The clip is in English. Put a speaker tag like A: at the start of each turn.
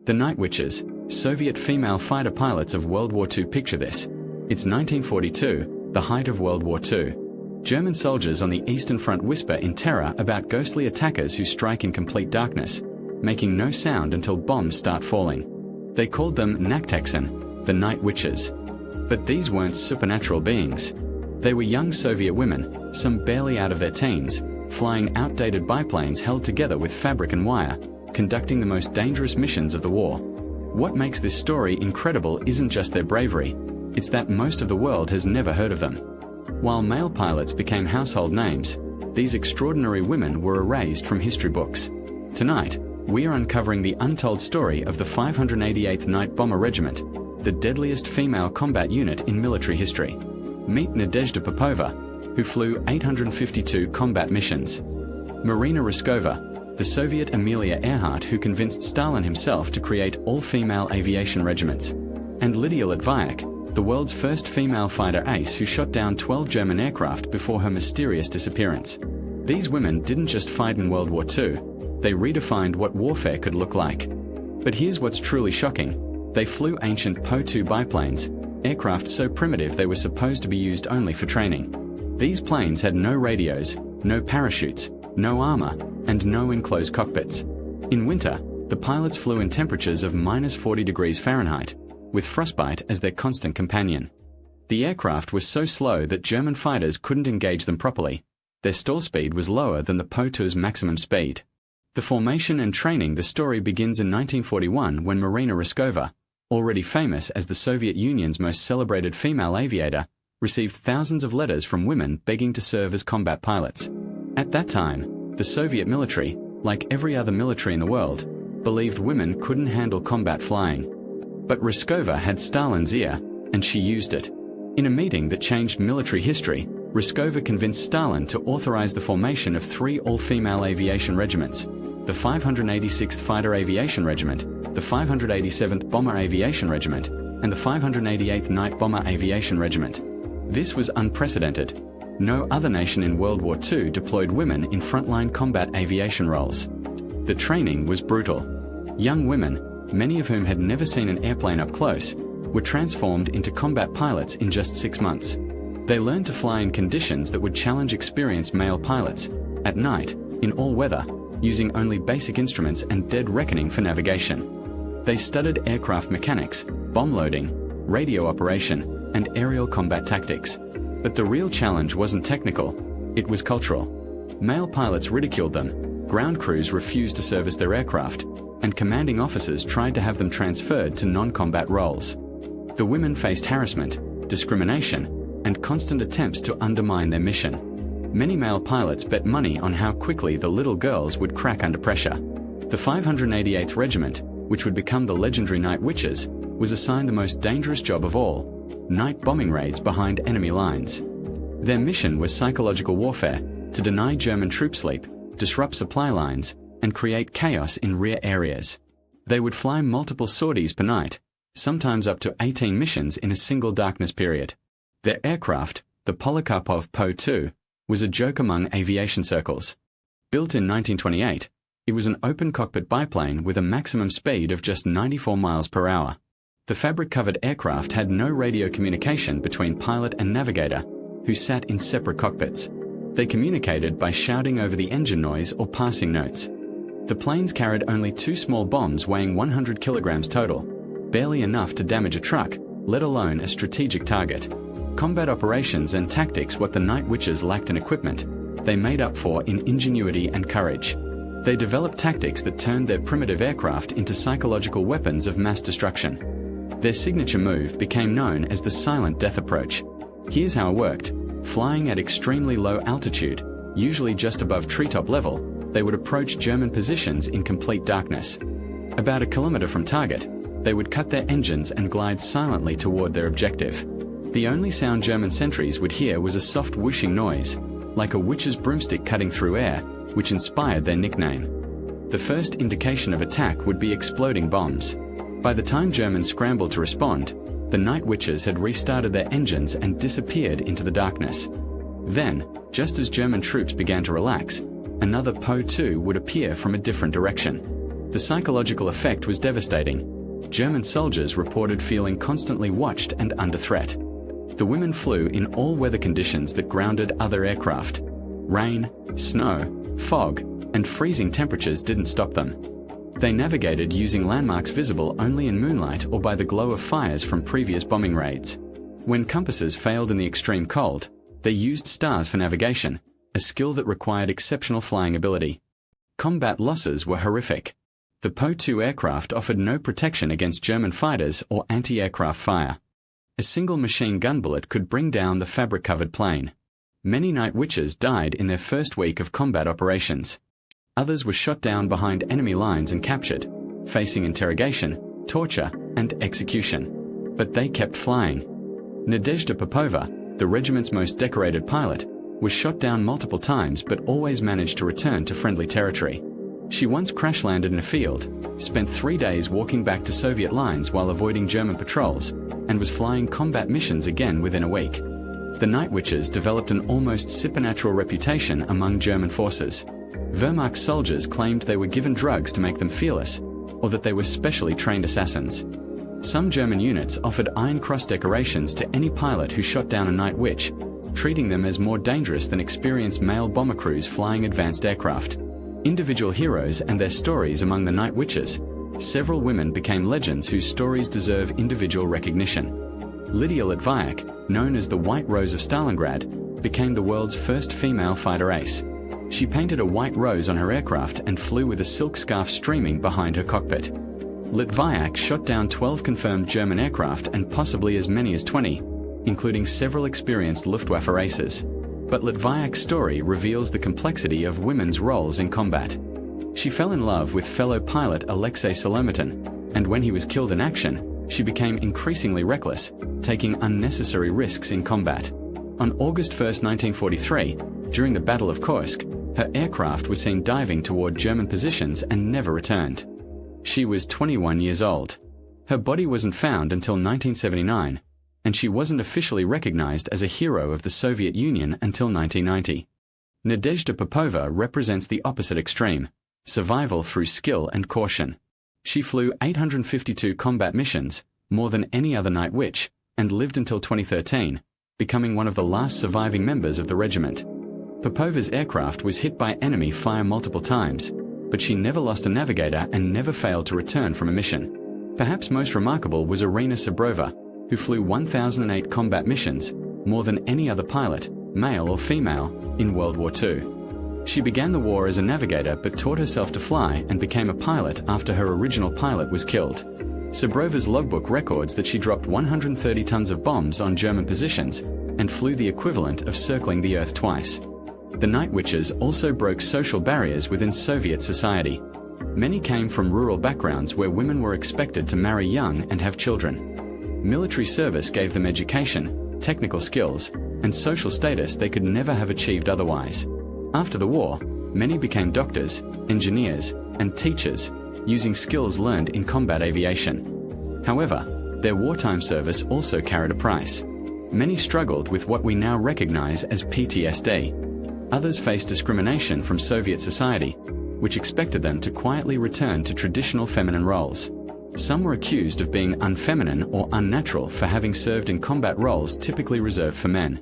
A: The Night Witches, Soviet female fighter pilots of World War II. Picture this. It's 1942, the height of World War II. German soldiers on the Eastern Front whisper in terror about ghostly attackers who strike in complete darkness, making no sound until bombs start falling. They called them Nachthexen, the Night Witches. But these weren't supernatural beings. They were young Soviet women, some barely out of their teens, flying outdated biplanes held together with fabric and wire, conducting the most dangerous missions of the war. What makes this story incredible isn't just their bravery, it's that most of the world has never heard of them. While male pilots became household names, these extraordinary women were erased from history books. Tonight, we are uncovering the untold story of the 588th Night Bomber Regiment, the deadliest female combat unit in military history. Meet Nadezhda Popova, who flew 852 combat missions. Marina Ryskova, the Soviet Amelia Earhart who convinced Stalin himself to create all-female aviation regiments. And Lydia Litvayak, the world's first female fighter ace who shot down 12 German aircraft before her mysterious disappearance. These women didn't just fight in World War II, they redefined what warfare could look like. But here's what's truly shocking. They flew ancient Po-2 biplanes, aircraft so primitive they were supposed to be used only for training. These planes had no radios, no parachutes, no armor, and no enclosed cockpits. In winter, the pilots flew in temperatures of -40 degrees Fahrenheit, with frostbite as their constant companion. The aircraft was so slow that German fighters couldn't engage them properly. Their stall speed was lower than the Po-2's maximum speed. The formation and training. The story begins in 1941 when Marina Ryskova, already famous as the Soviet Union's most celebrated female aviator, received thousands of letters from women begging to serve as combat pilots. At that time, the Soviet military, like every other military in the world, believed women couldn't handle combat flying. But Ryskova had Stalin's ear, and she used it. In a meeting that changed military history, Ryskova convinced Stalin to authorize the formation of 3 all-female aviation regiments: the 586th Fighter Aviation Regiment, the 587th Bomber Aviation Regiment, and the 588th Night Bomber Aviation Regiment. This was unprecedented. No other nation in World War II deployed women in frontline combat aviation roles. The training was brutal. Young women, many of whom had never seen an airplane up close, were transformed into combat pilots in just 6 months. They learned to fly in conditions that would challenge experienced male pilots, at night, in all weather, using only basic instruments and dead reckoning for navigation. They studied aircraft mechanics, bomb loading, radio operation, and aerial combat tactics. But the real challenge wasn't technical, it was cultural. Male pilots ridiculed them, ground crews refused to service their aircraft, and commanding officers tried to have them transferred to non-combat roles. The women faced harassment, discrimination, and constant attempts to undermine their mission. Many male pilots bet money on how quickly the little girls would crack under pressure. The 588th Regiment, which would become the legendary Night Witches, was assigned the most dangerous job of all: night bombing raids behind enemy lines. Their mission was psychological warfare, to deny German troop sleep, disrupt supply lines, and create chaos in rear areas. They would fly multiple sorties per night, sometimes up to 18 missions in a single darkness period. Their aircraft, the Polikarpov Po-2, was a joke among aviation circles. Built in 1928, it was an open cockpit biplane with a maximum speed of just 94 miles per hour. The fabric-covered aircraft had no radio communication between pilot and navigator, who sat in separate cockpits. They communicated by shouting over the engine noise or passing notes. The planes carried only 2 small bombs weighing 100 kilograms total, barely enough to damage a truck, let alone a strategic target. Combat operations and tactics. What the Night Witches lacked in equipment, they made up for in ingenuity and courage. They developed tactics that turned their primitive aircraft into psychological weapons of mass destruction. Their signature move became known as the silent death approach. Here's how it worked. Flying at extremely low altitude, usually just above treetop level, they would approach German positions in complete darkness. About a kilometer from target, they would cut their engines and glide silently toward their objective. The only sound German sentries would hear was a soft whooshing noise, like a witch's broomstick cutting through air, which inspired their nickname. The first indication of attack would be exploding bombs. By the time Germans scrambled to respond, the Night Witches had restarted their engines and disappeared into the darkness. Then, just as German troops began to relax, another Po-2 would appear from a different direction. The psychological effect was devastating. German soldiers reported feeling constantly watched and under threat. The women flew in all weather conditions that grounded other aircraft. Rain, snow, fog, and freezing temperatures didn't stop them. They navigated using landmarks visible only in moonlight or by the glow of fires from previous bombing raids. When compasses failed in the extreme cold, they used stars for navigation, a skill that required exceptional flying ability. Combat losses were horrific. The Po-2 aircraft offered no protection against German fighters or anti-aircraft fire. A single machine gun bullet could bring down the fabric-covered plane. Many Night Witches died in their first week of combat operations. Others were shot down behind enemy lines and captured, facing interrogation, torture, and execution. But they kept flying. Nadezhda Popova, the regiment's most decorated pilot, was shot down multiple times but always managed to return to friendly territory. She once crash-landed in a field, spent 3 days walking back to Soviet lines while avoiding German patrols, and was flying combat missions again within a week. The Night Witches developed an almost supernatural reputation among German forces. Wehrmacht soldiers claimed they were given drugs to make them fearless, or that they were specially trained assassins. Some German units offered Iron Cross decorations to any pilot who shot down a Night Witch, treating them as more dangerous than experienced male bomber crews flying advanced aircraft. Individual heroes and their stories among the Night Witches. Several women became legends whose stories deserve individual recognition. Lydia Litvayak, known as the White Rose of Stalingrad, became the world's first female fighter ace. She painted a white rose on her aircraft and flew with a silk scarf streaming behind her cockpit. Litvayak shot down 12 confirmed German aircraft and possibly as many as 20, including several experienced Luftwaffe aces. But Litvayak's story reveals the complexity of women's roles in combat. She fell in love with fellow pilot Alexei Solomatin, and when he was killed in action, she became increasingly reckless, taking unnecessary risks in combat. On August 1, 1943, during the Battle of Kursk, her aircraft was seen diving toward German positions and never returned. She was 21 years old. Her body wasn't found until 1979, and she wasn't officially recognized as a hero of the Soviet Union until 1990. Nadezhda Popova represents the opposite extreme, survival through skill and caution. She flew 852 combat missions, more than any other Night Witch, and lived until 2013, becoming one of the last surviving members of the regiment. Popova's aircraft was hit by enemy fire multiple times, but she never lost a navigator and never failed to return from a mission. Perhaps most remarkable was Irina Sabrova, who flew 1,008 combat missions, more than any other pilot, male or female, in World War II. She began the war as a navigator but taught herself to fly and became a pilot after her original pilot was killed. Sabrova's logbook records that she dropped 130 tons of bombs on German positions and flew the equivalent of circling the Earth twice. The Night Witches also broke social barriers within Soviet society. Many came from rural backgrounds where women were expected to marry young and have children. Military service gave them education, technical skills, and social status they could never have achieved otherwise. After the war, many became doctors, engineers, and teachers, using skills learned in combat aviation. However, their wartime service also carried a price. Many struggled with what we now recognize as PTSD. Others faced discrimination from Soviet society, which expected them to quietly return to traditional feminine roles. Some were accused of being unfeminine or unnatural for having served in combat roles typically reserved for men.